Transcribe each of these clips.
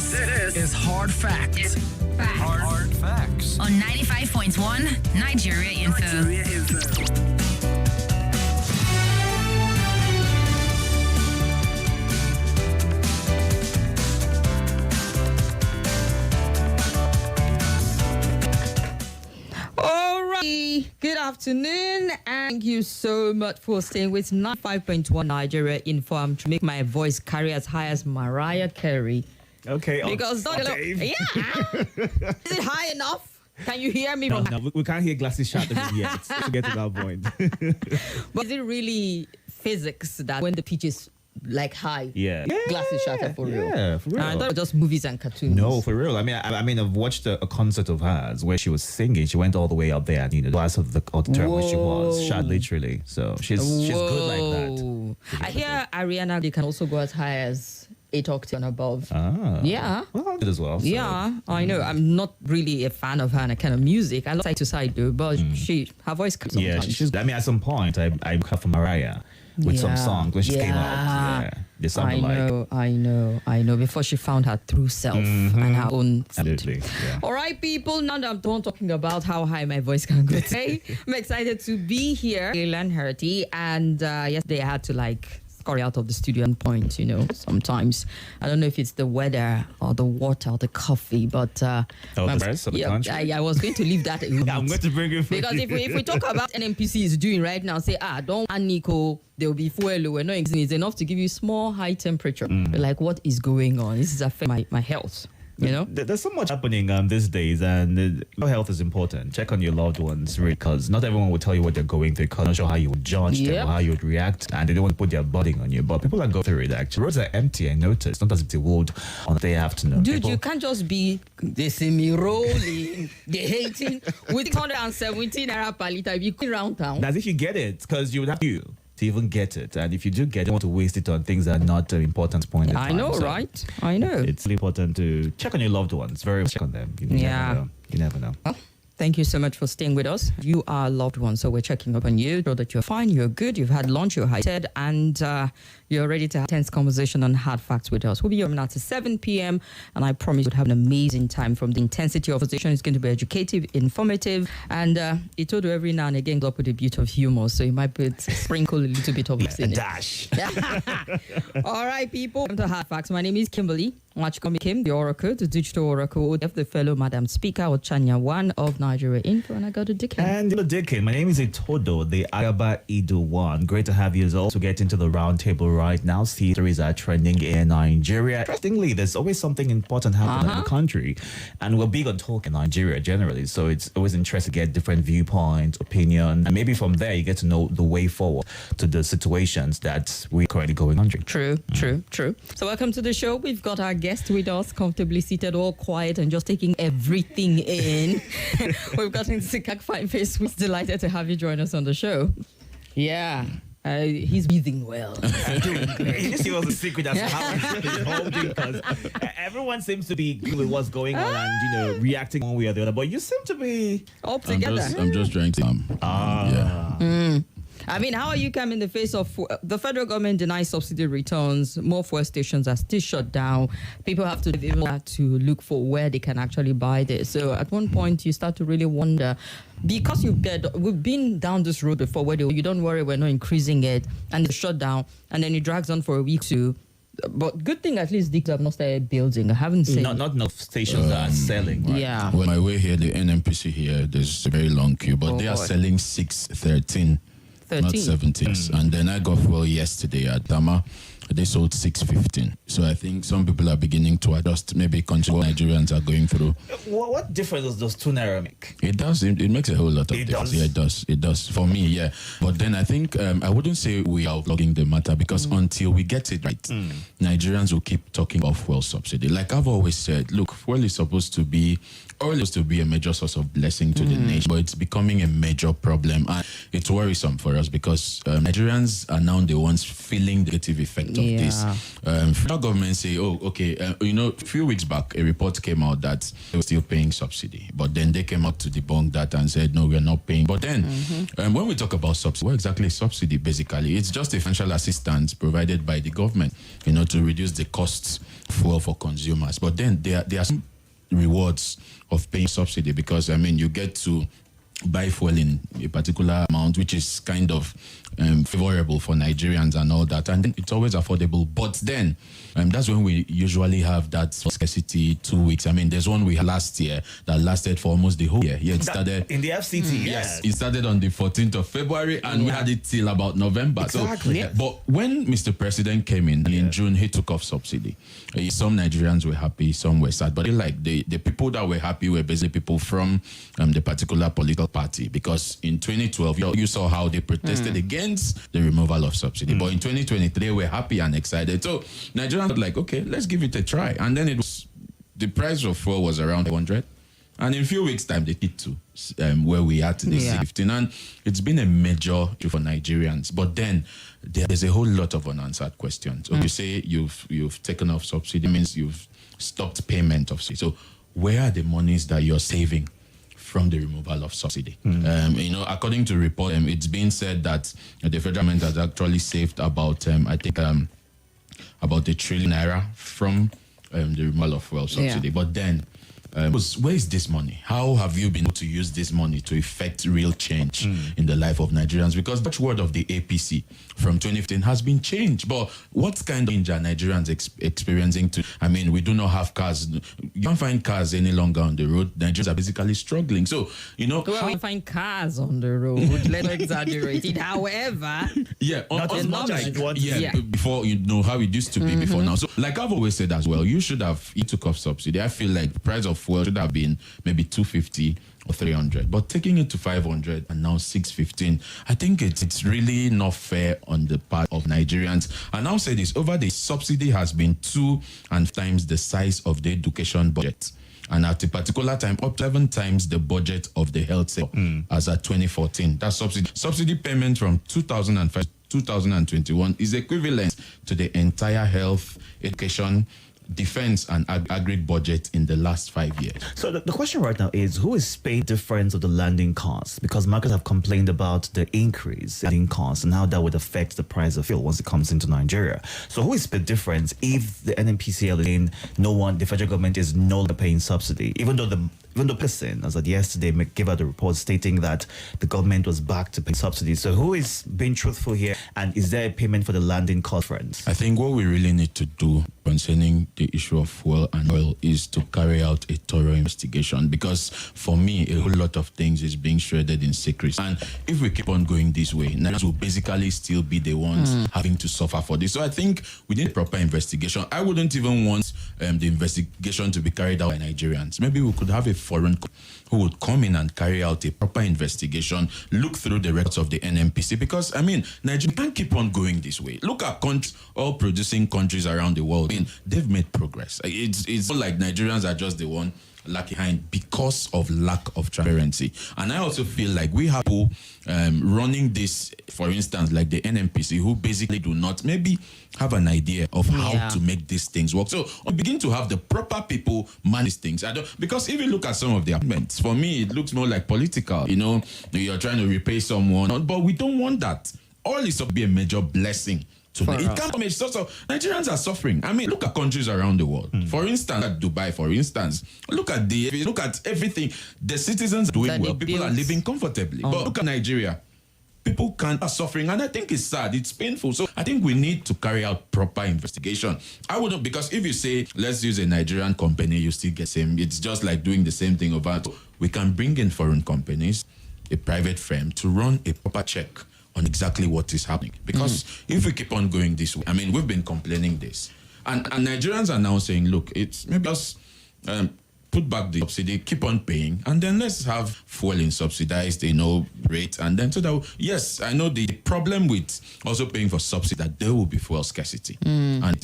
This is Hard Facts. Hard Facts. On 95.1 Nigeria Info. Good afternoon, and thank you so much for staying with 95.1 Nigeria Info to make my voice carry as high as Mariah Carey. Okay. Because Dave. yeah, is it high enough? Can you hear me? No, we can't hear glasses shattering yet to get to that point. But is it really physics that when the pitch is like high, glasses shatter for real? Yeah, for real. I thought it was just movies and cartoons. No, for real. I mean, I've watched a concert of hers where she was singing. She went all the way up there, and the glass of the auditorium where she was shot literally. So she's good like that. I hear Ariana, they can also go as high as 8 octaves and above. Yeah. Well, good as well. So. Yeah, I know. I'm not really a fan of her and a kind of music. I love side to side though, but her voice comes sometimes. Yeah, she's. I mean, at some point, I cut for Mariah with some songs when she came out. Yeah, they sounded I know. Before she found her true self and her own. Absolutely. Yeah. All right, people. Now that I'm done talking about how high my voice can go today, I'm excited to be here. Leland Herty, and yesterday I had to scurry out of the studio on point, sometimes. I don't know if it's the weather or the water or the coffee, but the rest of the country. I was going to leave that alone. I'm going to bring it for because if we talk about NNPC is doing right now, say, don't and Nico, there will be fuel. We're not it's enough to give you small high temperature. Like, what is going on? This is affecting my health. There's so much happening these days, and your health is important. Check on your loved ones, really, because not everyone will tell you what they're going through. Because I'm not sure how you would judge them or how you would react, and they don't want to put their burden on you. But people are going through it. Actually, roads are empty. I noticed. Not as if the world on the day afternoon. Dude, you can't just be they see me rolling, they hating with 117 naira per liter. You go around town. As if you get it, because you would have to even get it, and if you do get it, you want to waste it on things that are not an important point in time. I know, so right? I know. It's really important to check on your loved ones. Very check on them. You never know. Well, thank you so much for staying with us. You are loved ones, so we're checking up on you, so that you're fine, you're good, you've had lunch, you're hydrated, and you're ready to have a tense conversation on hard facts with us. We'll be here now to 7 p.m. and I promise you'll have an amazing time. From the intensity of conversation, it's going to be educative, informative, and Itodo every now and again go up with a bit of humor, so you might sprinkle a little bit of a dash. All right, people, welcome to Hard Facts. My name is Kimberly. Watch call me Kim, the Oracle, the digital Oracle, the fellow Madam Speaker, Ochanya One of Nigeria Info, and I got a Dickin. And the Dickin, my name is Itodo, the Agaba Ido One. Great to have you as well. To get into the roundtable right now, see stories are trending in Nigeria. Interestingly, there's always something important happening in the country, and we're big on talking Nigeria generally, so it's always interesting to get different viewpoints, opinion, and maybe from there you get to know the way forward to the situations that we're currently going on. True. So welcome to the show. We've got our guest with us, comfortably seated, all quiet and just taking everything in. We've got Nsikak Fyneface. We're delighted to have you join us on the show. Yeah. He's breathing well. Doing great. This was a secret as to how he's holding, because everyone seems to be good with what's going on and reacting one way or the other. But you seem to be all together. I'm just trying to. I mean, how are you coming in the face of the federal government denies subsidy returns? More fuel stations are still shut down. People have to look for where they can actually buy this. So at one point, you start to really wonder, because we've been down this road before where you don't worry, we're not increasing it, and it's shut down, and then it drags on for a week or two. But good thing at least Dicks have not started building. I haven't seen not enough stations that are selling. Right? Yeah. Well, my way here, the NNPC here, there's a very long queue, but they are selling 613. Not 17. And then I got fuel yesterday at Dama. They sold 615. So I think some people are beginning to adjust. Maybe country Nigerians are going through. What difference does those 2 naira make? It does. It makes a whole lot of difference. Yeah, it does. It does. For me, yeah. But then I think I wouldn't say we are vlogging the matter, because until we get it right, Nigerians will keep talking about fuel subsidy. Like I've always said, look, fuel is supposed to be a major source of blessing to the nation, but it's becoming a major problem, and it's worrisome for us because Nigerians are now the ones feeling the negative effect of this. Federal government say, oh, okay, a few weeks back, a report came out that they were still paying subsidy, but then they came out to debunk that and said, no, we're not paying. But then, when we talk about subsidy, what exactly is subsidy? Basically, it's just a financial assistance provided by the government, to reduce the costs for consumers. But then there are some rewards of paying subsidy because, you get to buy fuel in a particular amount, which is kind of favorable for Nigerians and all that. And then it's always affordable. But then that's when we usually have that scarcity 2 weeks. There's one we had last year that lasted for almost the whole year. Yeah, it started in the FCT. Yes, it started on the 14th of February and we had it till about November. Exactly. So, but when Mr. President came in June, he took off subsidy. Some Nigerians were happy, some were sad. But the people that were happy were basically people from the particular political party, because in 2012 you saw how they protested against the removal of subsidy. But in 2023 they were happy and excited. So Nigerians were like, okay, let's give it a try. And then the price of fuel was around 100. And in a few weeks' time, they hit to where we are today, 15. And it's been a major issue for Nigerians. But then there's a whole lot of unanswered questions. So you say you've taken off subsidy, means you've stopped payment of subsidy. So where are the monies that you're saving from the removal of subsidy? According to report, it's been said that the federal government has actually saved about, about 1 trillion naira from the removal of fuel subsidy. But then, where is this money? How have you been able to use this money to effect real change in the life of Nigerians? Because the word of the APC from 2015 has been changed. But what kind of change are Nigerians experiencing? We do not have cars. You can't find cars any longer on the road. Nigerians are basically struggling. So, how you find cars on the road? Let's exaggerate it. However, not as much as you want. Before, how it used to be before now. So, like I've always said as well, you took off subsidy. I feel like the price of fuel should have been maybe 250 or 300, but taking it to 500 and now 615, I think it's really not fair on the part of Nigerians. And I'll say this: over the subsidy has been 2 times the size of the education budget, and at a particular time up 7 times the budget of the health sector as at 2014. That subsidy payment from 2005 to 2021 is equivalent to the entire health, education, defense and agri budget in the last 5 years. So the question right now is, who is paying the difference of the landing costs? Because markets have complained about the increase in landing costs and how that would affect the price of fuel once it comes into Nigeria. So who is the difference if the NNPCL is saying the federal government is no longer paying subsidy, even though the person, as of yesterday, gave out a report stating that the government was back to pay subsidies. So who is being truthful here, and is there a payment for the landing cost, friends? I think what we really need to do concerning the issue of fuel and oil is to carry out a thorough investigation, because for me, a whole lot of things is being shredded in secrecy. And if we keep on going this way, Nigerians will basically still be the ones having to suffer for this. So I think we need a proper investigation. I wouldn't even want the investigation to be carried out by Nigerians. Maybe we could have a foreign who would come in and carry out a proper investigation, look through the records of the NNPC, because Nigeria can't keep on going this way. Look at all producing countries around the world. They've made progress. It's not like Nigerians are just the one lacking behind because of lack of transparency. And I also feel like we have people running this, for instance, like the NNPC, who basically do not maybe have an idea of how to make these things work. So we begin to have the proper people manage things. Because if you look at some of the amendments, for me, it looks more like political. You're trying to repay someone, but we don't want that. All is to be a major blessing. It can't be so. Nigerians are suffering. Look at countries around the world. For instance, at Dubai, look at everything. The citizens are doing well. People are living comfortably. But look at Nigeria. People are suffering, and I think it's sad. It's painful. So I think we need to carry out proper investigation. I wouldn't, because if you say, let's use a Nigerian company, you still get same. It's just like doing the same thing over. We can bring in foreign companies, a private firm, to run a proper check on exactly what is happening. Because if we keep on going this way, we've been complaining this. And Nigerians are now saying, look, it's maybe just put back the subsidy, keep on paying, and then let's have fuel in subsidized, rate. And then so that, yes, I know the problem with also paying for subsidy, that there will be fuel scarcity. And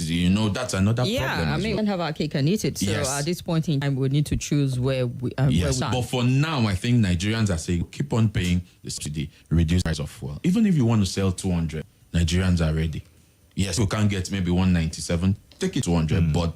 that's another problem. We can't have our cake and eat it. So at this point in time, we need to choose where we but for now, I think Nigerians are saying, keep on paying the subsidy, reduce the price of fuel. Even if you want to sell 200, Nigerians are ready. Yes, we can't get maybe 197, take it to 100, but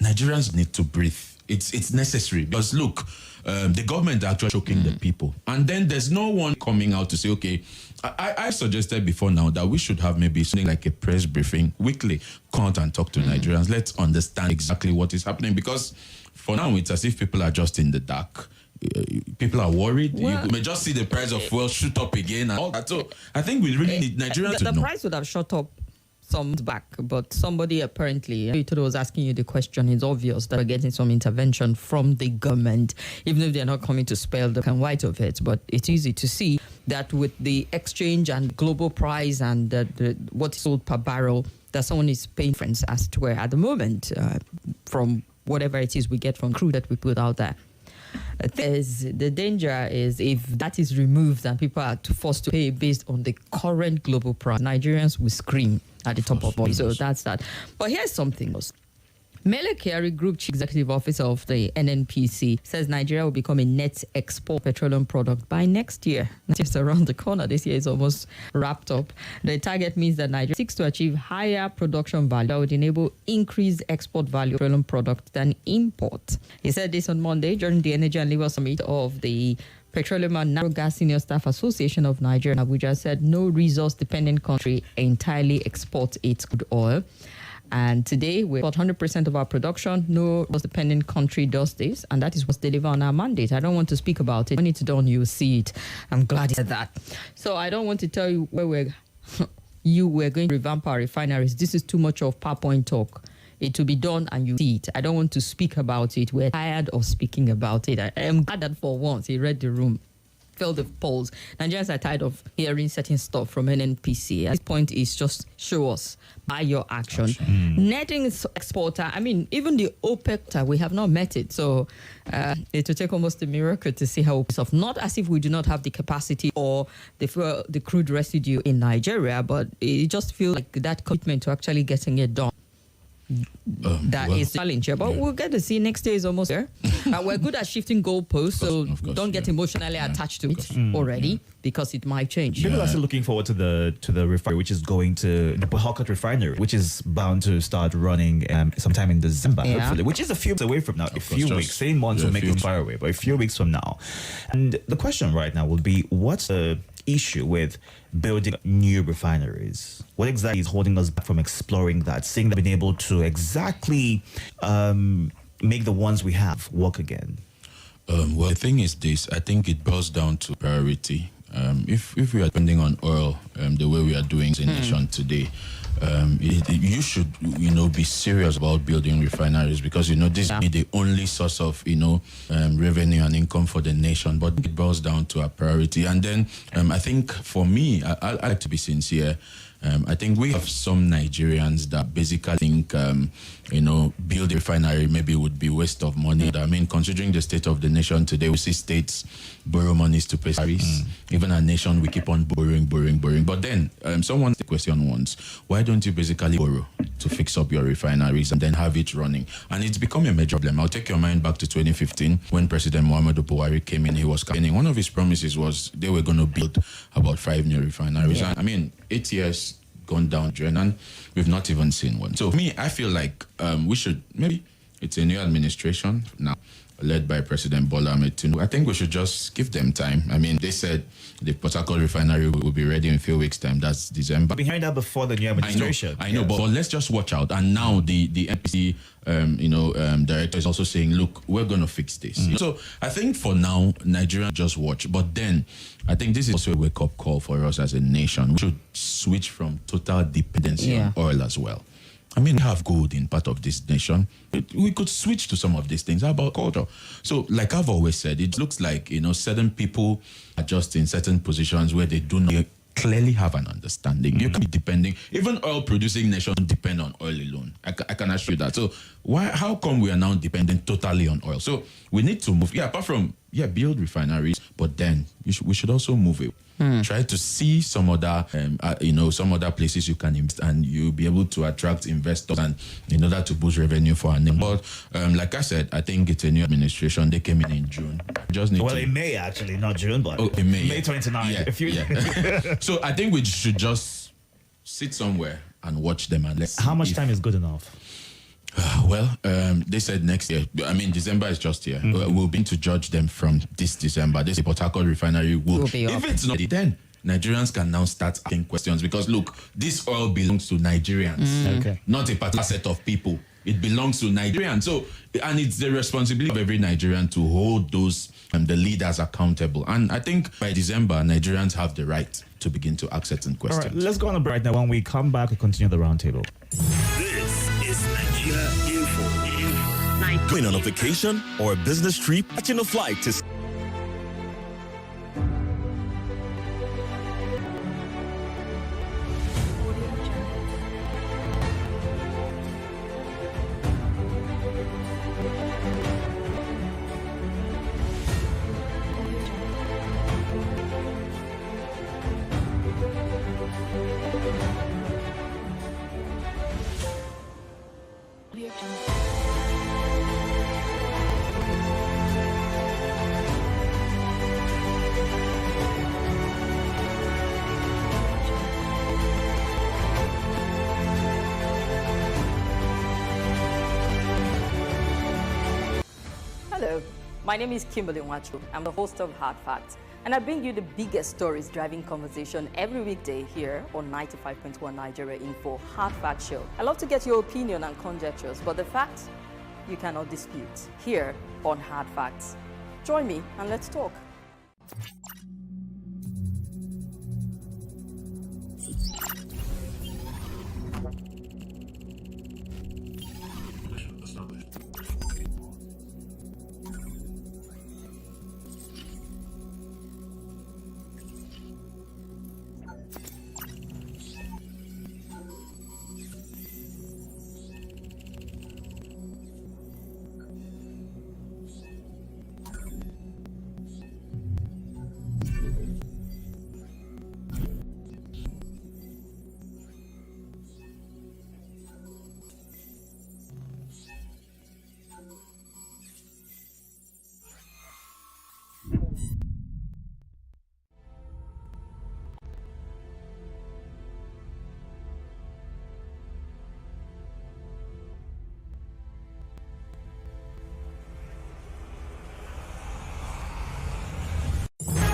Nigerians need to breathe. It's necessary because look, the government are actually choking the people, and then there's no one coming out to say, okay, I suggested before now that we should have maybe something like a press briefing weekly, come out and talk to Nigerians. Let's understand exactly what is happening, because for now it's as if people are just in the dark. People are worried. Well, you may just see the price of fuel shoot up again and all that. So I think we really need Nigerians to know. The price would have shot up some months back, but somebody apparently, Itodo was asking you the question. It's obvious that we're getting some intervention from the government, even if they're not coming to spell the black and white of it. But it's easy to see that with the exchange and global price and what is sold per barrel, that someone is paying friends as to where at the moment from whatever it is we get from crude that we put out there. The danger is if that is removed and people are forced to pay based on the current global price, Nigerians will scream at the top of voice. So that's that. But here's something else. Mele Kyari, Group Chief Executive Officer of the NNPC, says Nigeria will become a net export petroleum product by next year. Just around the corner. This year is almost wrapped up. The target means that Nigeria seeks to achieve higher production value that would enable increased export value of petroleum products than import. He said this on Monday during the Energy and Labour Summit of the Petroleum and Natural Gas Senior Staff Association of Nigeria in Abuja. Said no resource-dependent country entirely exports its crude oil. And today, we're about 100% of our production. No resource-dependent country does this, and that is what's delivered on our mandate. I don't want to speak about it. When it's done, you'll see it. I'm glad you said that. So I don't want to tell you where we're going to revamp our refineries. This is too much of PowerPoint talk. It will be done and you see it. I don't want to speak about it. We're tired of speaking about it. I am glad that for once he read the room. Felt the polls. Nigerians are tired of hearing certain stuff from NNPC. At this point, is just show us by your action. Netting exporter, I mean, even the OPEC, we have not met it. So it will take almost a miracle to see how it's off. Not as if we do not have the capacity or the crude residue in Nigeria, but it just feels like that commitment to actually getting it done. That is a challenge here, but we'll get to see. Next year is almost there. We're good at shifting goalposts, so don't get emotionally attached to it already because it might change. People are still looking forward to the refinery, which is going to the Harcourt refinery, which is bound to start running sometime in December, hopefully, which is a few weeks away from now. A few weeks, saying months will make it far away, but a few weeks from now. And the question right now will be, what's the issue with building new refineries? What exactly is holding us back from exploring that, seeing that we've been able to exactly make the ones we have work again? Well, the thing is this, I think it boils down to priority. If we are depending on oil the way we are doing as a nation today, you should, be serious about building refineries, because, this is the only source of, revenue and income for the nation. But it boils down to our priority. And then I think for me, I like to be sincere. I think we have some Nigerians that basically think, build a refinery maybe would be waste of money. I mean, considering the state of the nation today, we see states borrow monies to pay salaries. Even our nation, we keep on borrowing. But then someone asked the question once, why don't you basically borrow to fix up your refineries and then have it running? And it's become a major problem. I'll take your mind back to 2015 when President Muhammadu Buhari came in. He was campaigning. One of his promises was they were going to build about 5 new refineries. And, 8 years gone down drain, and we've not even seen one. So for me, I feel like we should, maybe it's a new administration now led by President Bola Ahmed Tinubu. I think we should just give them time. I mean, they said the Port Harcourt refinery will be ready in a few weeks' time. That's December. Behind that before the new administration. I know, but let's just watch out. And now the NPC, director is also saying, look, we're going to fix this. So I think for now, Nigeria just watch. But then I think this is also a wake-up call for us as a nation. We should switch from total dependency on oil as well. I mean, we have gold in part of this nation. We could switch to some of these things. How about culture? So, like I've always said, it looks like, certain people are just in certain positions where they do not clearly have an understanding. You can be depending. Even oil-producing nations depend on oil alone. I can assure you that. So, how come we are now dependent totally on oil? So, we need to move. Apart from, build refineries, but then we should also move it. Try to see some other, some other places you can invest, and you'll be able to attract investors, and in order to boost revenue for our name. But like I said, I think it's a new administration. They came in June. Just need in May actually, not June, but in May. May 29. So I think we should just sit somewhere and watch them and let's see How much if- time is good enough? Well, they said next year. I mean, December is just here. We'll begin to judge them from this December. This Port Harcourt refinery will be up. if it's not then Nigerians can now start asking questions because look, this oil belongs to Nigerians, Okay. not a particular set of people. It belongs to Nigerians. So, and it's the responsibility of every Nigerian to hold those the leaders accountable. And I think by December, Nigerians have the right to begin to ask certain All right, questions. let's go on a break now. When we come back, we'll continue the roundtable. This is Nigeria Info. Going on a vacation or a business trip, catching a flight to Hello, my name is Kimberly. I'm the host of Hard Facts, and I bring you the biggest stories driving conversation every weekday here on 95.1 Nigeria Info Hard Fact Show. I love to get your opinion and conjectures, but the facts you cannot dispute here on Hard Facts. Join me and let's talk.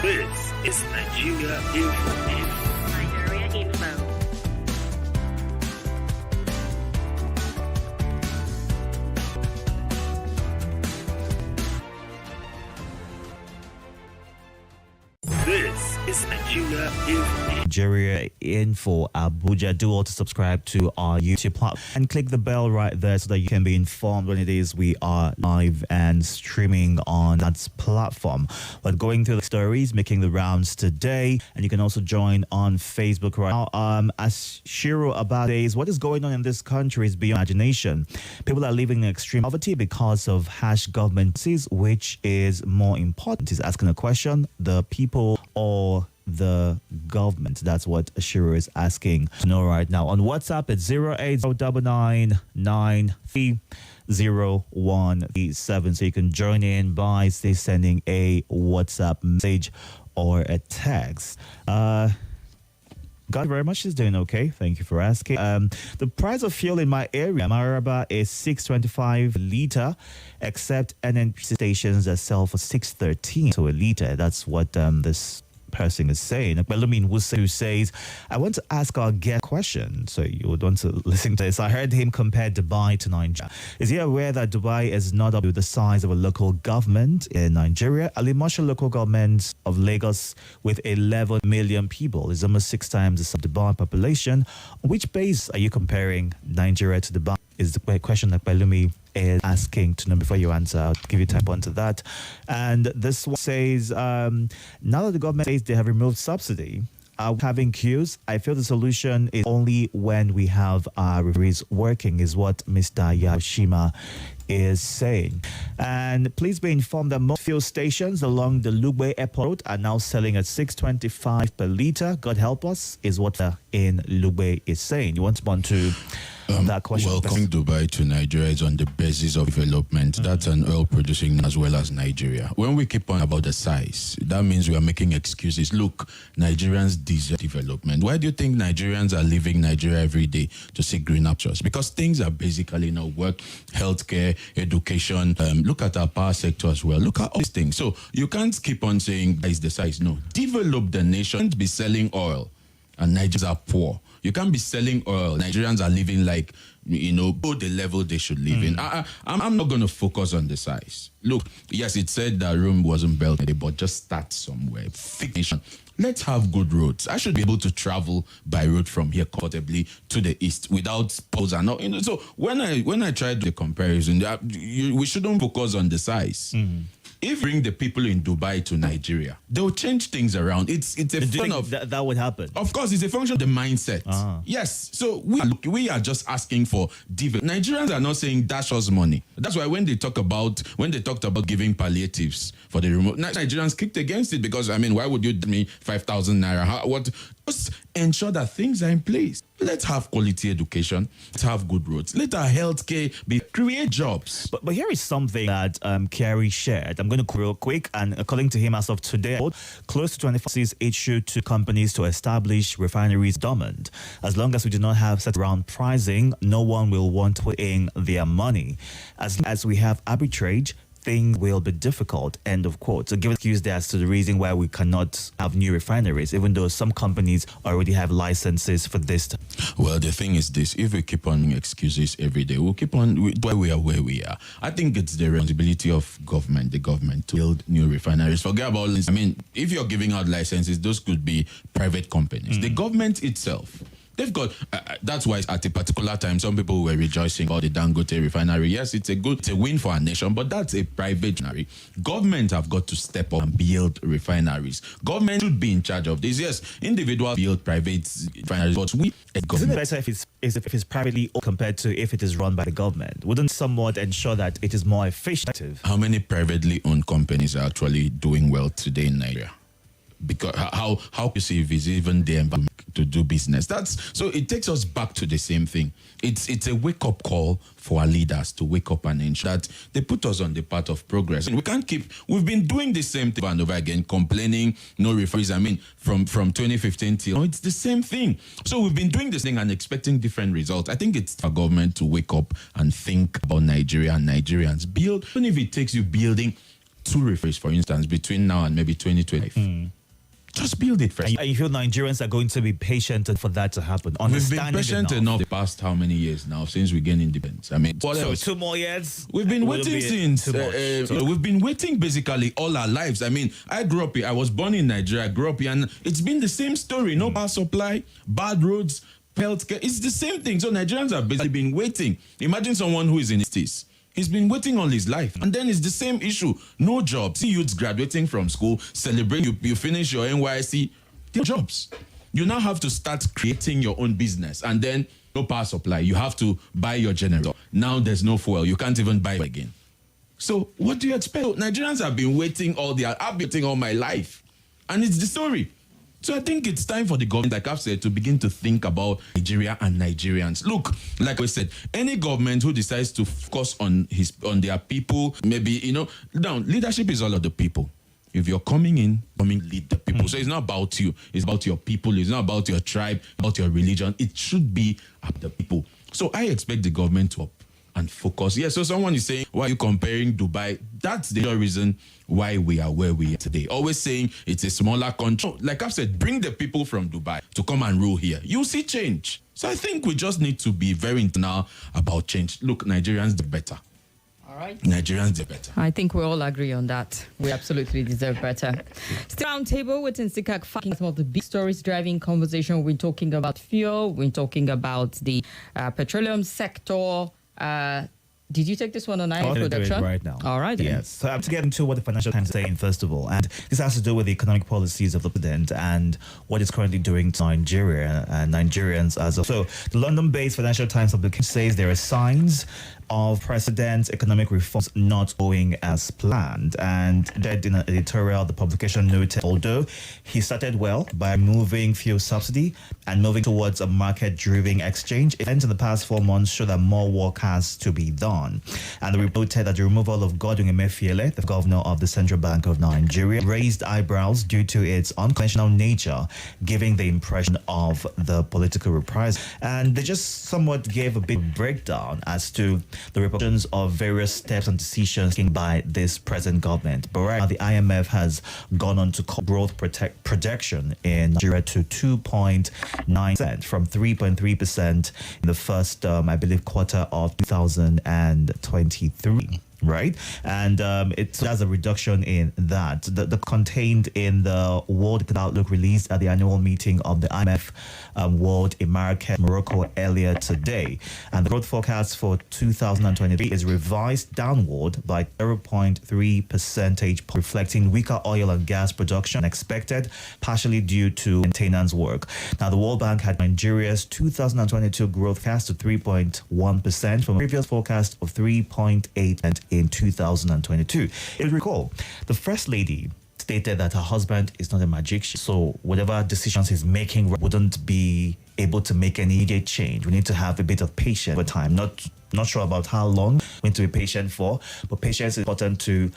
This is Nigeria Info. Nigeria Info. This is Nigeria Info. Nigeria Info Abuja. Do also subscribe to our YouTube platform and click the bell right there so that you can be informed when it is we are live and streaming on that platform. But going through the stories making the rounds today, and you can also join on Facebook right now. As Shiro about days, what is going on in this country is beyond imagination. People are living in extreme poverty because of harsh government policies. Which is more important? He's asking a question: the people or the government? That's what Shiro is asking to know right now. On WhatsApp, it's 08099930137. So you can join in by sending a WhatsApp message or a text. God very much is doing okay. Thank you for asking. The price of fuel in my area, Maraba, is $6.25 a liter, except NNPC stations that sell for $6.13 to a liter. That's what this person is saying. Belumin who says, I want to ask our guest question. So you would want to listen to this. I heard him compare Dubai to Nigeria. Is he aware that Dubai is not up to the size of a local government in Nigeria? A Limosha local government of Lagos with 11 million people is almost 6 times the size of Dubai population. On which base are you comparing Nigeria to Dubai? Is the question that Belumi is asking to know. Before you answer, I'll give you time onto that. And this one says, now that the government says they have removed subsidy, having queues, I feel the solution is only when we have our referees working, is what Mr. Yashima is saying. And please be informed that most fuel stations along the Lugbe Airport are now selling at $6.25 per liter. God help us, is what in Lugbe is saying. You want to that question? Welcoming Dubai to Nigeria is on the basis of development. That's an oil producing as well as Nigeria. When we keep on about the size, that means we are making excuses. Look, Nigerians deserve development. Why do you think Nigerians are leaving Nigeria every day to see green pastures? Because things are basically work, healthcare, education. Look at our power sector as well. Look at all these things. So you can't keep on saying that is the size. No, develop the nation. Can't be selling oil and Nigerians are poor. You can't be selling oil. Nigerians are living like, below the level they should live in. I'm not going to focus on the size. Look, yes, it said that Rome wasn't built, but just start somewhere. Fiction. Let's have good roads. I should be able to travel by road from here comfortably to the east without poles and all. So when I tried the comparison, we shouldn't focus on the size. If you bring the people in Dubai to Nigeria, they'll change things around. It's a function of that would happen. Of course, it's a function of the mindset. Yes. So we are just asking for development. Nigerians are not saying dash us money. That's why when they talked about giving palliatives for the remote, Nigerians kicked against it because why would you give me 5,000 naira? Just ensure that things are in place. Let's have quality education. Let's have good roads. Let our healthcare create jobs. But here is something that Kerry shared. I'm going to go real quick. And according to him, as of today, close to 25 issued to companies to establish refineries dormant. As long as we do not have set around pricing, no one will want to put in their money. As we have arbitrage, things will be difficult, end of quote. So give an excuse there as to the reason why we cannot have new refineries, even though some companies already have licenses for this. Well, the thing is this, if we keep on excuses every day, we'll keep on why we are where we are. I think it's the responsibility of the government to build new refineries. Forget about this. If you're giving out licenses, those could be private companies. The government itself, they've got, that's why at a particular time, some people were rejoicing about the Dangote refinery. Yes, it's a win for our nation, but that's a private refinery. Government have got to step up and build refineries. Government should be in charge of this. Yes, individuals build private refineries, but we as government. Isn't it better if it's privately owned compared to if it is run by the government? Wouldn't somewhat ensure that it is more efficient? How many privately owned companies are actually doing well today in Nigeria? Because how perceived is even the environment to do business? So it takes us back to the same thing. It's a wake-up call for our leaders to wake up and ensure that they put us on the path of progress. And we've been doing the same thing over and over again, complaining, no referees. From 2015 till it's the same thing. So we've been doing this thing and expecting different results. I think it's our government to wake up and think about Nigeria and Nigerians. Build, even if it takes you building 2 referees, for instance, between now and maybe 2025. Just build it first. And you feel Nigerians are going to be patient for that to happen? We've been patient enough the past how many years now since we gained independence? What so else? 2 more years? We've been waiting since. We've been waiting basically all our lives. I grew up here. I was born in Nigeria. I grew up here, and it's been the same story. No power supply, bad roads, healthcare. It's the same thing. So Nigerians have basically been waiting. Imagine someone who is in his 60s. He's been waiting all his life. And then it's the same issue. No jobs. See youths graduating from school, celebrate, you finish your NYC, no jobs. You now have to start creating your own business. And then no power supply. You have to buy your generator. Now there's no fuel. You can't even buy it again. So what do you expect? Nigerians have been waiting I've been waiting all my life. And it's the story. So I think it's time for the government, like I've said, to begin to think about Nigeria and Nigerians. Look, like I said, any government who decides to focus on their people, maybe, leadership is all of the people. If you're coming in, lead the people. So it's not about you. It's about your people. It's not about your tribe, about your religion. It should be about the people. So I expect the government to up and focus. Yeah, so someone is saying, why are you comparing Dubai? That's the reason why we are where we are today. Always saying it's a smaller country. Like I've said, bring the people from Dubai to come and rule here. You'll see change. So I think we just need to be very intentional about change. Look, Nigerians do better. All right. Nigerians do better. I think we all agree on that. We absolutely deserve better. Still Roundtable with Nsikak, fucking some of the big stories driving conversation. We're talking about fuel. We're talking about the petroleum sector. Did you take this one on I'm IMF going to do it production? right now. All right. Then. Yes. So I'm to get into what the Financial Times is saying first of all, and this has to do with the economic policies of the president and what it's currently doing to Nigeria and Nigerians as well. So the London-based Financial Times publication says there are signs of President's economic reforms not going as planned. And that in an editorial, the publication noted, although he started well by removing fuel subsidy and moving towards a market-driven exchange, events in the past 4 months show that more work has to be done. And the report said that the removal of Godwin Emefiele, the governor of the Central Bank of Nigeria, raised eyebrows due to its unconventional nature, giving the impression of the political reprisal. And they just somewhat gave a big breakdown as to the repercussions of various steps and decisions taken by this present government. But right now, the IMF has gone on to cut growth projection in Nigeria to 2.9% from 3.3% in the first, I believe, quarter of 2023. Right, and it has a reduction in that. The contained in the World Economic Outlook released at the annual meeting of the IMF World in Marrakech, Morocco earlier today. And the growth forecast for 2023 is revised downward by 0.3 percentage points, reflecting weaker oil and gas production expected, partially due to maintenance work. Now, the World Bank had Nigeria's 2022 growth forecast to 3.1% from a previous forecast of 3.8% in 2022. If you recall, the First Lady stated that her husband is not a magician, so whatever decisions he's making wouldn't be able to make any immediate change. We need to have a bit of patience over time. Not sure about how long we need to be patient for, but patience is important to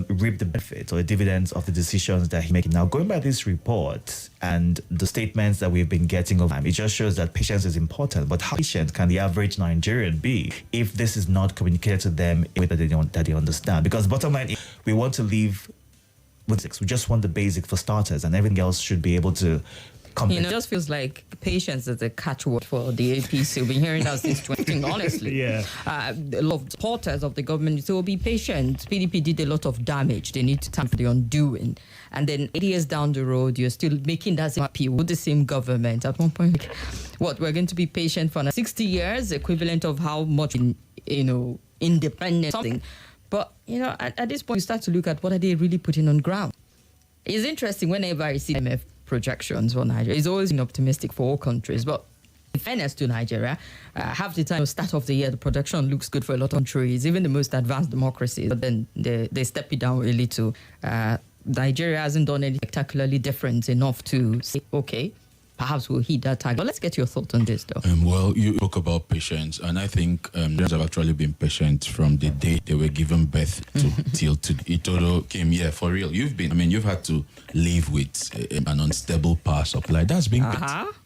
reap the benefits or the dividends of the decisions that he's making. Now, going by this report and the statements that we've been getting over time, it just shows that patience is important. But how patient can the average Nigerian be if this is not communicated to them in a way that they understand? Because bottom line is, we want to live with basics. We just want the basic for starters, and everything else should be able to come. It just feels like patience is a catchword for the APC. We've been hearing that since 20, honestly. Yeah. A lot of supporters of the government say, be patient. PDP did a lot of damage. They need time for the undoing. And then 8 years down the road, you're still making that same appeal with the same government. At one point, we're going to be patient for 60 years, equivalent of how much, independent something. But, at this point, you start to look at what are they really putting on ground. It's interesting whenever I see IMF projections for Nigeria. It's always been optimistic for all countries, but in fairness to Nigeria, half the time, start of the year, the production looks good for a lot of countries, even the most advanced democracies, but then they step it down a little. Nigeria hasn't done anything spectacularly different enough to say, okay, perhaps we'll hit that target. But let's get your thoughts on this, though. Well, you spoke about patience, and I think Nigerians have actually been patient from the day they were given birth to till today. Itodo came here for real. You've had to live with an unstable power supply. That's been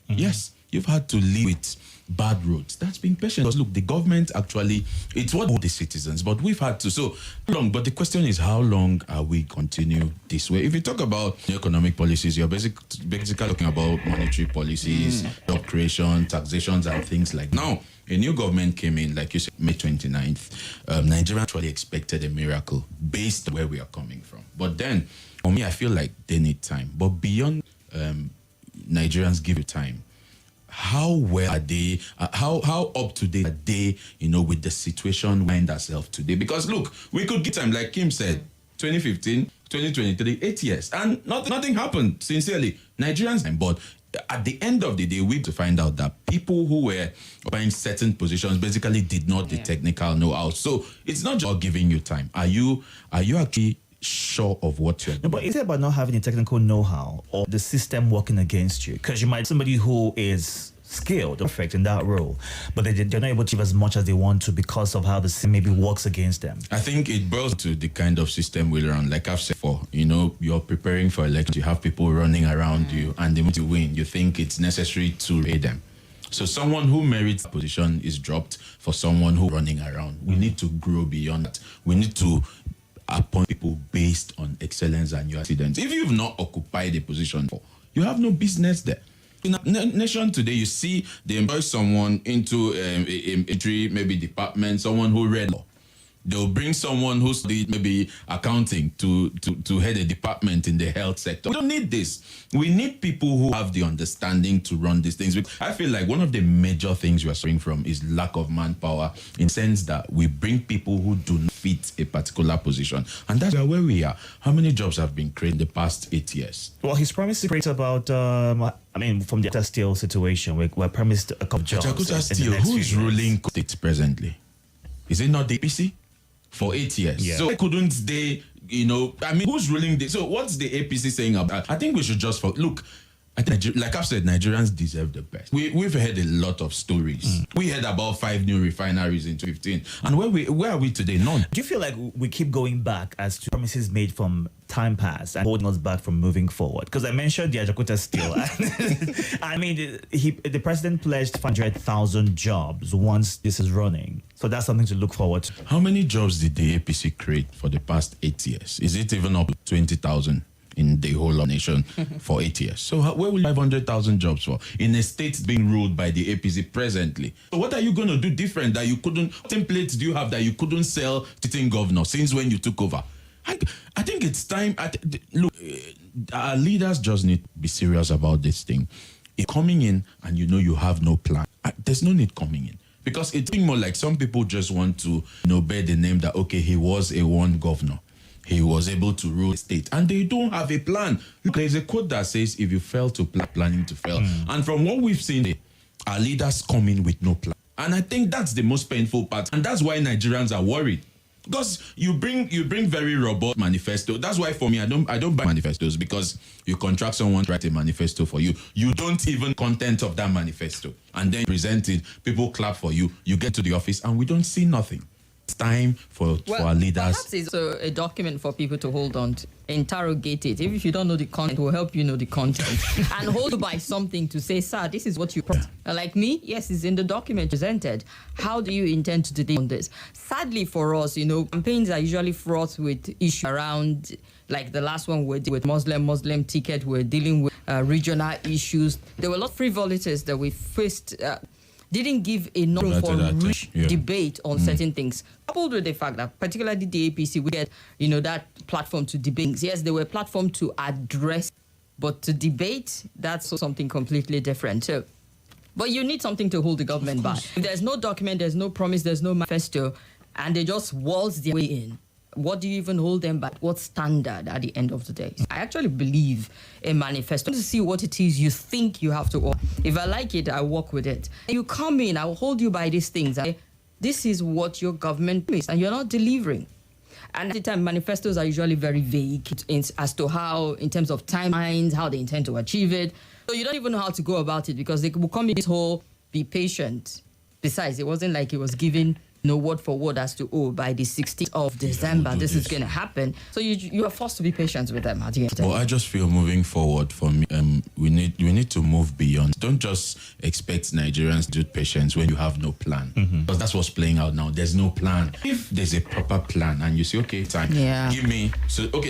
yes. You've had to live with bad roads. That's been patient. Because look, the government actually, it's what the citizens, but we've had to. So long. But the question is, how long are we continue this way? If you talk about economic policies, you're basically talking about monetary policies, job creation, taxations, and things like that. Now, a new government came in, like you said, May 29th. Nigeria actually expected a miracle based on where we are coming from. But then, for me, I feel like they need time. But beyond Nigerians give you time, how well are they, how up to date are they, with the situation we find ourselves today? Because look, we could get time, like Kim said, 2015, 2023, 8 years, and nothing happened, sincerely. Nigerians, but at the end of the day, we have to find out that people who were occupying certain positions basically did not the technical know-how. So it's not just about giving you time. Are you actually sure of what you're doing? No, but is it about not having the technical know-how or the system working against you? Because you might be somebody who is skilled, perfect in that role, but they're not able to give as much as they want to because of how the system maybe works against them. I think it boils to the kind of system we run. Like I've said before, you're preparing for election, you have people running around you, and they want to win. You think it's necessary to pay them. So someone who merits a position is dropped for someone who's running around. We need to grow beyond that. We need to appoint people based on excellence and your accidents. If you've not occupied a position before, you have no business there. In a nation today, you see they employ someone into a maybe department, someone who read law. They'll bring someone who's maybe accounting to head a department in the health sector. We don't need this. We need people who have the understanding to run these things. I feel like one of the major things we are suffering from is lack of manpower, in the sense that we bring people who do not fit a particular position. And that's where we are. How many jobs have been created in the past 8 years? Well, he's promised to create about, from the Jakarta Steel situation, we're promised a couple of jobs. Jakarta Steel, who's ruling it presently? Is it not the APC? For 8 years. Yeah. So couldn't they, who's ruling this? So what's the APC saying about? I think we should just look. I think, like I've said, Nigerians deserve the best. We've heard a lot of stories. We heard about 5 new refineries in 2015. And where are we today? None. Do you feel like we keep going back as to promises made from time past and holding us back from moving forward? Because I mentioned the Jakarta Steel. The president pledged 500,000 jobs once this is running. So that's something to look forward to. How many jobs did the APC create for the past 8 years? Is it even up to 20,000? In the whole nation for 8 years. So where will 500,000 jobs for? In a state being ruled by the APC presently. So what are you going to do different that you couldn't, templates do you have that you couldn't sell sitting governor since when you took over? I think it's time, look, our leaders just need to be serious about this thing. If coming in and you have no plan, there's no need coming in. Because it's more like some people just want to bear the name that, okay, he was a one governor. He was able to rule the state. And they don't have a plan. Look, there's a quote that says, if you fail to plan, planning to fail. And from what we've seen, our leaders come in with no plan. And I think that's the most painful part. And that's why Nigerians are worried. Because you bring very robust manifesto. That's why for me, I don't buy manifestos, because you contract someone to write a manifesto for you. You don't even content of that manifesto. And then present it, people clap for you. You get to the office and we don't see nothing. It's time for our leaders. Perhaps it's also a document for people to hold on to, interrogate it. If you don't know the content, it will help you know the content. And hold you by something to say, sir, this is what you brought. Like me, yes, it's in the document presented. How do you intend to deal on this? Sadly for us, campaigns are usually fraught with issues around, like the last one we did with Muslim ticket, we're dealing with regional issues. There were a lot of frivolities that we faced. Didn't give enough room for debate on certain things. Coupled with the fact that particularly the APC, we had, that platform to debate. Yes, they were a platform to address, but to debate, that's something completely different. So, but you need something to hold the government by. If there's no document, there's no promise, there's no manifesto, and they just waltz their way in, what do you even hold them back? What standard at the end of the day? I actually believe a manifesto to see what it is you think you have to offer. If I like it, I work with it. You come in, I will hold you by these things. This is what your government is, and you're not delivering. And at the time, manifestos are usually very vague as to how, in terms of timelines, how they intend to achieve it. So you don't even know how to go about it, because they will come in this whole be patient. Besides, it wasn't like it was given word for word as to, by the 16th of December, this is going to happen. So you are forced to be patient with them at the end of the day. Well, I just feel moving forward for me, we need to move beyond. Don't just expect Nigerians to do patience when you have no plan. Because that's what's playing out now. There's no plan. If there's a proper plan and you say, okay, time, give me,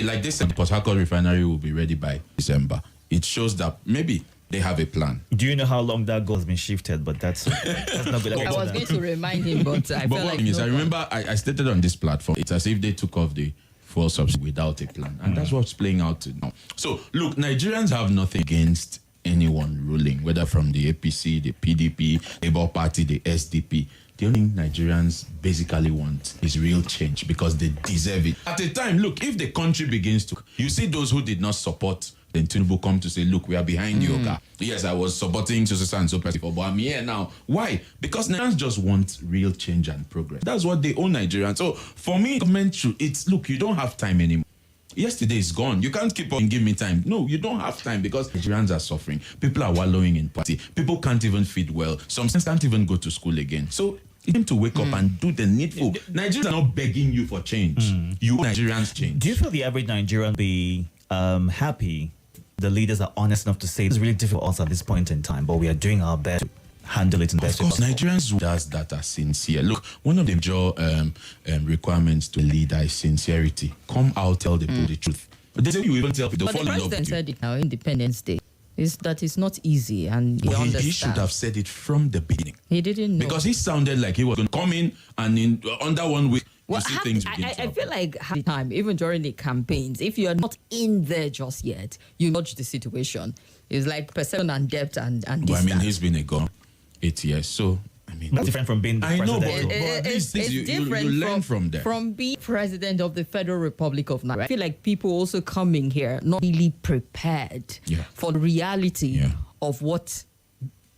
like this, the Port Harcourt refinery will be ready by December. It shows that maybe they have a plan. Do you know how long that goal has been shifted? But that's not good. I was going to remind him, but I felt like... I remember I stated on this platform, it's as if they took off the fuel subsidy without a plan. And that's what's playing out now. So, look, Nigerians have nothing against anyone ruling, whether from the APC, the PDP, Labour Party, the SDP. The only thing Nigerians basically want is real change, because they deserve it. At a time, look, if the country begins to... You see those who did not support, then Tinubu come to say, look, we are behind you, okay? Yes, I was supporting so and so person, but I'm here now. Why? Because Nigerians just want real change and progress. That's what they own Nigerians. So for me, government should, look, you don't have time anymore. Yesterday is gone. You can't keep on and give me time. No, you don't have time, because Nigerians are suffering. People are wallowing in poverty. People can't even feed well. Some can't even go to school again. So it's time to wake up and do the needful. Nigerians are not begging you for change. You Nigerians change. Do you feel the average Nigerian be happy the leaders are honest enough to say it's really difficult for us at this point in time, but we are doing our best to handle it in the best way possible? Nigerians does that are sincere. Look, one of the major requirements to a leader is sincerity. Come out, tell the people the truth. But they say you even tell people. But the president said it now, Independence Day. Is that it's not easy, and he should have said it from the beginning. He didn't know. Because he sounded like he was going to come in and in under 1 week you see things begin to I happen. feel like half the time, even during the campaigns, if you're not in there just yet, you dodge the situation. It's like perception and depth and But I distance. mean, he's been a governor 8 years, so I mean, That's different from being the I know, president. but at least It's you different learn from them. From being president of the Federal Republic of Nigeria. I feel like people also coming here not really prepared Yeah. for the reality Yeah. of what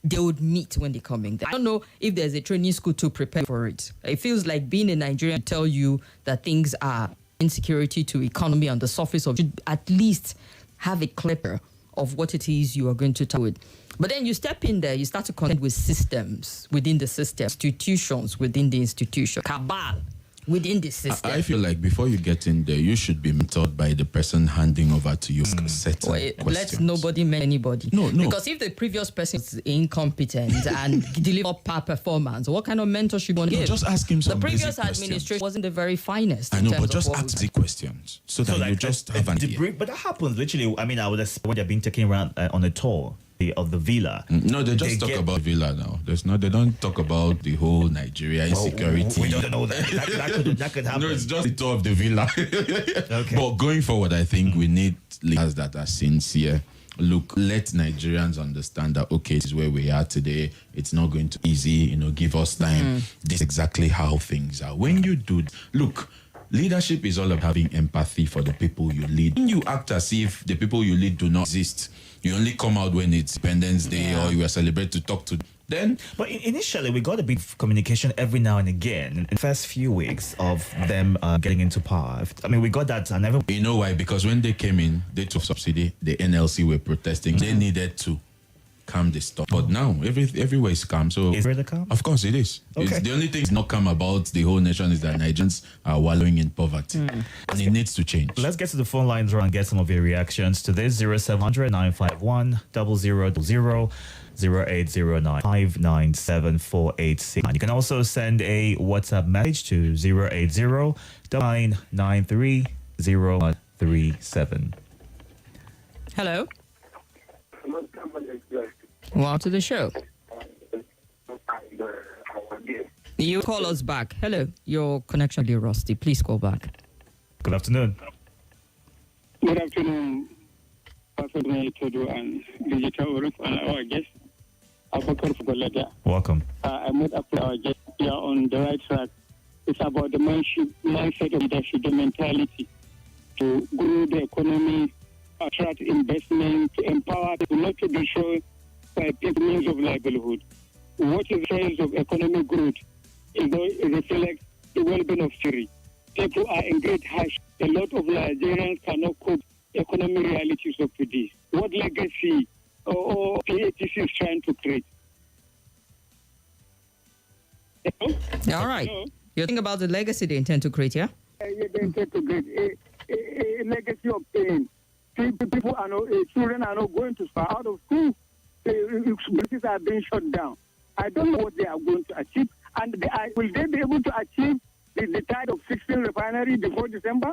they would meet when they come in there. I don't know if there's a training school to prepare for it. It feels like being in Nigeria to tell you that things are insecurity to economy on the surface of, should at least have a clipper of what it is you are going to tell it. But then you step in there, you start to contend with systems within the system, institutions within the institution, cabal within the system. I feel like before you get in there, you should be mentored by the person handing over to you certain Wait, questions. let nobody mention anybody. No. Because if the previous person is incompetent and deliver poor performance, what kind of mentorship you want to No, give? just ask him The some previous basic questions. administration wasn't the very finest. I in know, terms but just of what ask we- the questions so that you just have an idea. debrief, but that happens literally. I mean, I would expect when they're being taken around on a tour of the villa. No, they just talk get- about Villa now. They don't talk about the whole Nigeria insecurity. We don't know that. That could happen. No, it's just the tour of the Villa. Okay. But going forward, I think we need leaders that are sincere. Look, let Nigerians understand that, okay, this is where we are today. It's not going to be easy, give us time. This is exactly how things are. When you do, look, leadership is all about having empathy for the people you lead. When you act as if the people you lead do not exist, you only come out when it's Independence Day or you are celebrated to talk to them. But initially, we got a bit of communication every now and again in the first few weeks of them getting into power. I mean, we got that, and everyone. You know why? Because when they came in, they took subsidy. The NLC were protesting. They needed to calm the storm. But now everywhere is calm. So Is it really calm? Of course it is. Okay. It's the only thing that's not calm about the whole nation is that Nigerians are wallowing in poverty, and it needs to change. Let's get to the phone lines and get some of your reactions to this. 0700 951 0000 0809 597 486. You can also send a WhatsApp message to 080 993 0137. Hello. Welcome to the show. You call us back. Hello. Your connection is rusty. Please call back. Good afternoon. Good afternoon, Pastor Itodo and Digital Uruf and our guest, Abakar Fubalada. Welcome. I met up with our guest here on the right track. It's about the mindset of leadership, the mentality to grow the economy, attract investment, to empower people, not to be shown by means of livelihood. What is the sense of economic growth? It reflects the well-being of Syria. People are in great hardship. A lot of Nigerians cannot cope economic realities of today. What legacy or PATC is trying to create? Hello? All right. Hello? You're thinking about the legacy they intend to create, yeah? They intend to create a legacy of pain. People are not, children are not going to school out of school. Businesses are being shut down. I don't know what they are going to achieve. And will they be able to achieve the tide of 16 refinery before December?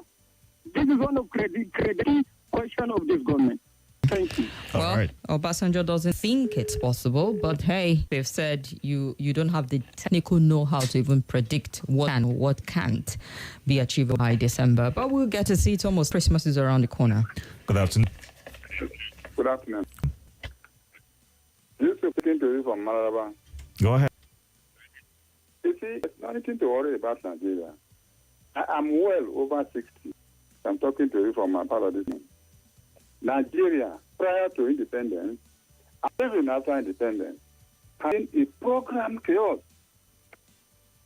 This is one of credibility question of this government. Thank you. All Well, right. Obasanjo doesn't think it's possible, but hey, they've said you don't have the technical know-how to even predict what can or what can't be achievable by December. But we'll get to see it almost. Christmas is around the corner. Good afternoon. Good afternoon. This is speaking to you from Maraba. Go ahead. You see, there's nothing to worry about Nigeria. I'm well over 60. I'm talking to you from my part of this man. Nigeria, prior to independence, and even after independence, has been a programmed chaos.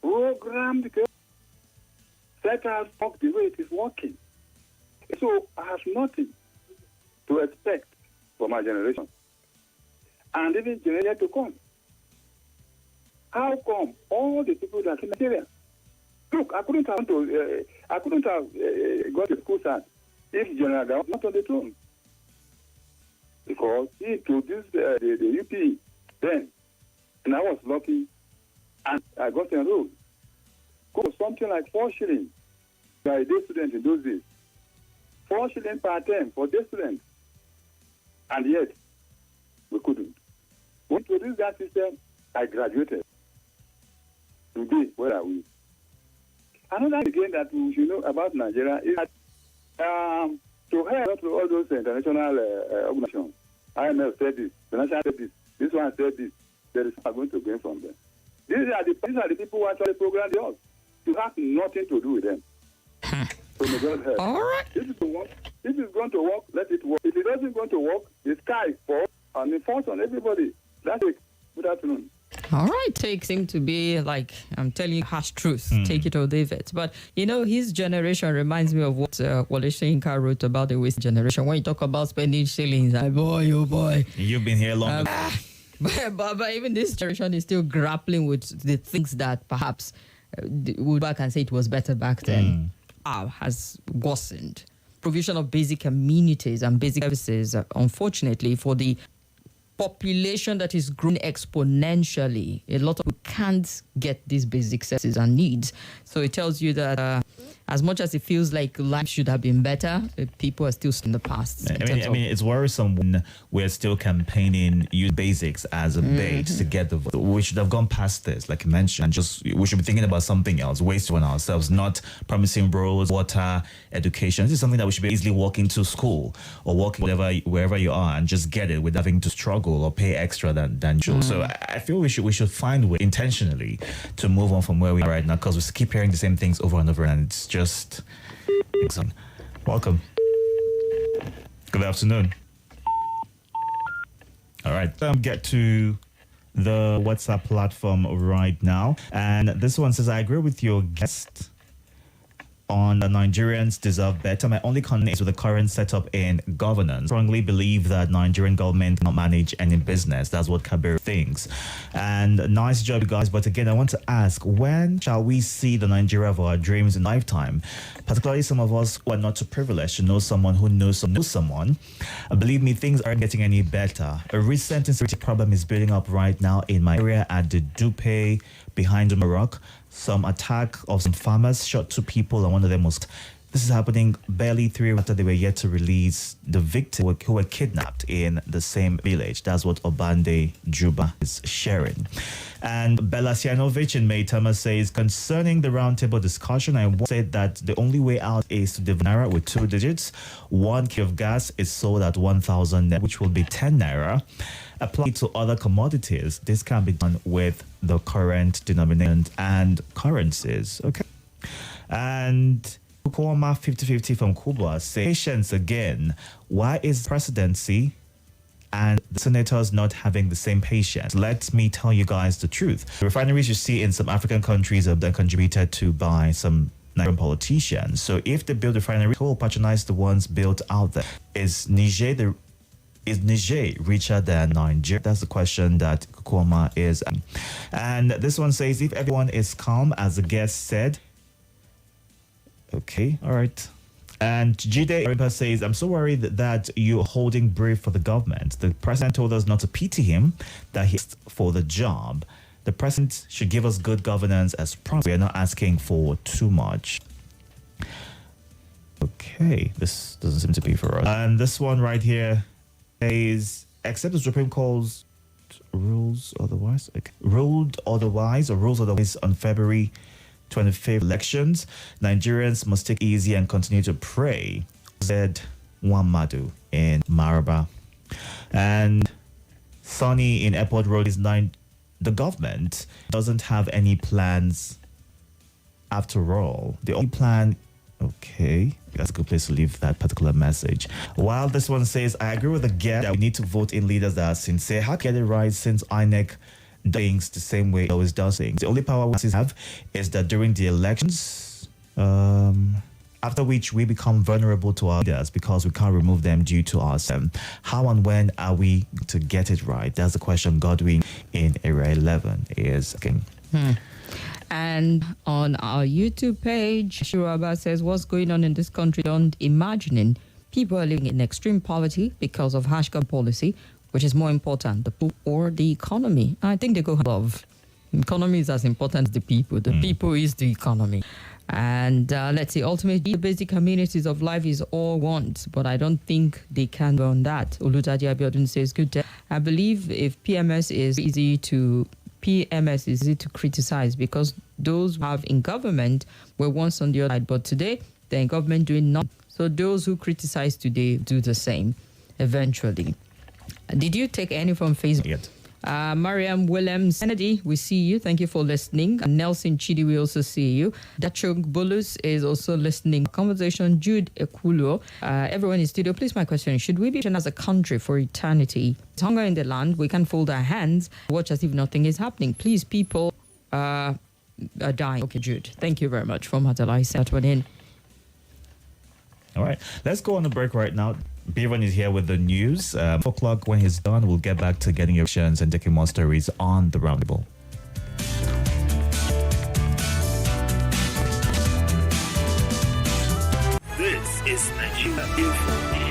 Programmed chaos. Let us talk the way it is working. So I have nothing to expect from my generation. And even generation to come. How come all the people that are in Nigeria? Look, I couldn't have got the school start if General Gao was not on the throne. Because he introduced the UP then, and I was lucky, and I got enrolled. Cost something like 4 shillings by a day student in those days. 4 shillings per term for day students. And yet, we couldn't. We introduced that system, I graduated. Today, where are we? Another again that we should know about Nigeria is that to help to all those international organizations, IMF said this, the National said this one said this, there is not going to gain from them. These are the people who actually program the jobs. You have nothing to do with them. So may God help. All right. If it's going to work, let it work. If it doesn't going to work, the sky falls and it falls on everybody. That's it. Good afternoon. All right, takes him to be like, I'm telling you, harsh truth. Take it or leave it. But, his generation reminds me of what Wole Soyinka wrote about the waste generation. When you talk about spending shillings, boy, oh boy. You've been here long. But even this generation is still grappling with the things that perhaps would back and say it was better back then. Has worsened. Provision of basic amenities and basic services, unfortunately, for the population that is growing exponentially, a lot of people can't get these basic services and needs. So it tells you that as much as it feels like life should have been better, people are still in the past. I mean, it's worrisome when we're still campaigning use basics as a bait to get the vote. We should have gone past this, like you mentioned, and we should be thinking about something else, wasting on ourselves, not promising roads, water, education. This is something that we should be easily walking to school or walking wherever you are and just get it without having to struggle or pay extra than usual. So I feel we should find a way intentionally to move on from where we are right now, because we keep hearing the same things over and over, and it's just welcome. Good afternoon. All right, get to the WhatsApp platform right now, and this one says, I agree with your guest on the Nigerians deserve better. My only concern is with the current setup in governance. I strongly believe that Nigerian government cannot manage any business. That's what Kabir thinks. And nice job, guys. But again, I want to ask, when shall we see the Nigeria of our dreams in lifetime? Particularly some of us who are not too privileged to know someone who knows someone. Believe me, things aren't getting any better. A recent insecurity problem is building up right now in my area at the Dupe behind the rock. Some attack of some farmers shot 2 people, and one of them was. This is happening barely 3 after they were yet to release the victim who were kidnapped in the same village. That's what Obande Juba is sharing. And Belasianovic in Maitama says, concerning the roundtable discussion, I said that the only way out is to divide naira with 2 digits. 1 kg of gas is sold at 1,000 naira, which will be 10 naira. Applied to other commodities, this can be done with the current denomination and currencies. Okay. And Kukoma 50-50 from Cuba says, patience again. Why is presidency and the senators not having the same patience? Let me tell you guys the truth. The refineries you see in some African countries have been contributed to by some Nigerian politicians. So if they build refineries, who will patronize the ones built out there? Is Niger richer than Nigeria? That's the question that Kukoma is. And this one says, if everyone is calm, as the guest said. Okay, all right. And Jide Aripa says, I'm so worried that you're holding brief for the government. The president told us not to pity him, that he's for the job. The president should give us good governance as promised. We are not asking for too much. Okay, this doesn't seem to be for us. And this one right here is, except the Supreme Court's rules otherwise on February 25th elections, Nigerians must take it easy and continue to pray, said Wamadu in Maraba. And Sonny in Airport Road is the government doesn't have any plans after all. The only plan, okay, that's a good place to leave that particular message. While this one says, I agree with the guest that we need to vote in leaders that are sincere. How to get it right since INEC things the same way it always does things. The only power we have is that during the elections, after which we become vulnerable to our leaders because we can't remove them due to ourselves. How and when are we to get it right? That's the question Godwin in Area 11 is asking. And on our YouTube page, Shiraba says, what's going on in this country? Don't imagining people are living in extreme poverty because of harsh gun policy. Which is more important, the people or the economy? I think they go above. Economy is as important as the people. The people is the economy. And let's say ultimately the basic amenities of life is all want, but I don't think they can go on that. Olutadi Abiodun says, good day. I believe if PMS is easy to PMS is easy to criticize because those who have in government were once on the other side, but today they're in government doing nothing. So those who criticize today do the same eventually. Did you take any from Facebook? Yet. Mariam Williams Kennedy, we see you. Thank you for listening. Nelson Chidi, we also see you. Dachong Bolus is also listening. Conversation, Jude Ekulo. Everyone in studio, please, my question is, should we be as a country for eternity? It's hunger in the land. We can fold our hands, watch as if nothing is happening. Please, people are dying. Okay, Jude. Thank you very much for Matalai. That one in. All right, let's go on a break right now. Bevan is here with the news. 4 o'clock when he's done, we'll get back to getting your questions and taking more stories on the Roundtable. This is Nigeria Info.